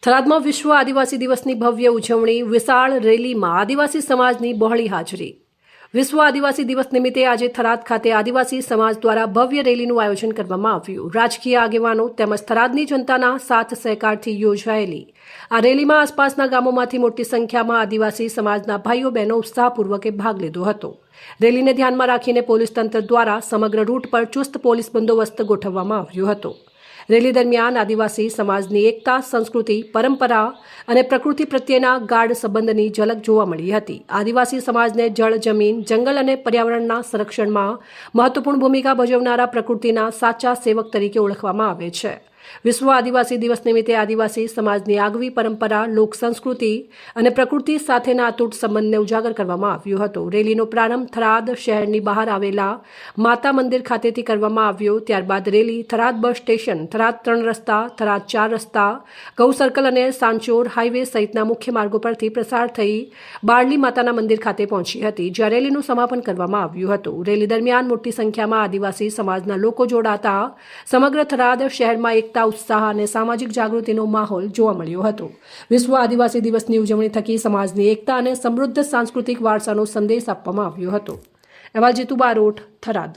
થરાદમાં વિશ્વ આદિવાસી દિવસની ભવ્ય ઉજવણી, વિશાળ રેલીમાં આદિવાસી સમાજની બહોળી હાજરી। વિશ્વ આદિવાસી દિવસ નિમિત્તે આજે થરાદ ખાતે આદિવાસી સમાજ દ્વારા ભવ્ય રેલીનું આયોજન કરવામાં આવ્યું। રાજકીય આગેવાનો તેમજ થરાદની જનતાના સાથ સહકારથી યોજાયેલી આ રેલીમાં આસપાસના ગામોમાંથી મોટી સંખ્યામાં આદિવાસી સમાજના ભાઈઓ બહેનો ઉત્સાહપૂર્વકે ભાગ લીધો હતો। રેલીને ધ્યાનમાં રાખીને પોલીસ તંત્ર દ્વારા સમગ્ર રૂટ પર ચુસ્ત પોલીસ બંદોબસ્ત ગોઠવવામાં આવ્યો હતો। રેલી દરમિયાન આદિવાસી સમાજની એકતા, સંસ્કૃતિ, પરંપરા અને પ્રકૃતિ પ્રત્યેના ગાઢ સંબંધની ઝલક જોવા મળી હતી। આદિવાસી સમાજને જળ, જમીન, જંગલ અને પર્યાવરણના સંરક્ષણમાં મહત્વપૂર્ણ ભૂમિકા ભજવનારા પ્રકૃતિના સાચા સેવક તરીકે ઓળખવામાં આવે છે। વિશ્વ આદિવાસી દિવસ નિમિત્તે આદિવાસી સમાજની આગવી પરંપરા, લોક સંસ્કૃતિ અને પ્રકૃતિ સાથેના અતૂટ સંબંધને ઉજાગર કરવામાં આવ્યો હતો। રેલીનો પ્રારંભ થરાદ શહેરની બહાર આવેલા માતા મંદિર ખાતેથી કરવામાં આવ્યો। ત્યારબાદ rally Tharad bus station, Tharad 3 રસ્તા, થરાદ 4 રસ્તા, ગૌ સર્કલ અને સાંચોર હાઈવે સહિતના મુખ્ય માર્ગો પરથી પ્રસાર થઈ બારલી માતાના મંદિર ખાતે પહોંચી હતી, જ્યાં રેલીનું સમાપન કરવામાં આવ્યું હતું। રેલી દરમિયાન મોટી સંખ્યામાં આદિવાસી સમાજના લોકો જોડાતા સમગ્ર થરાદ શહેરમાં એકતા, ઉત્સાહ અને સામાજિક જાગૃતિનો માહોલ જોવા મળ્યો હતો। વિશ્વ આદિવાસી દિવસની ઉજવણી થકી સમાજની એકતા અને સમૃદ્ધ સાંસ્કૃતિક વારસાનો સંદેશ આપવામાં આવ્યો હતો। અહેવાલ જીતુ બારોટ, થરાદ।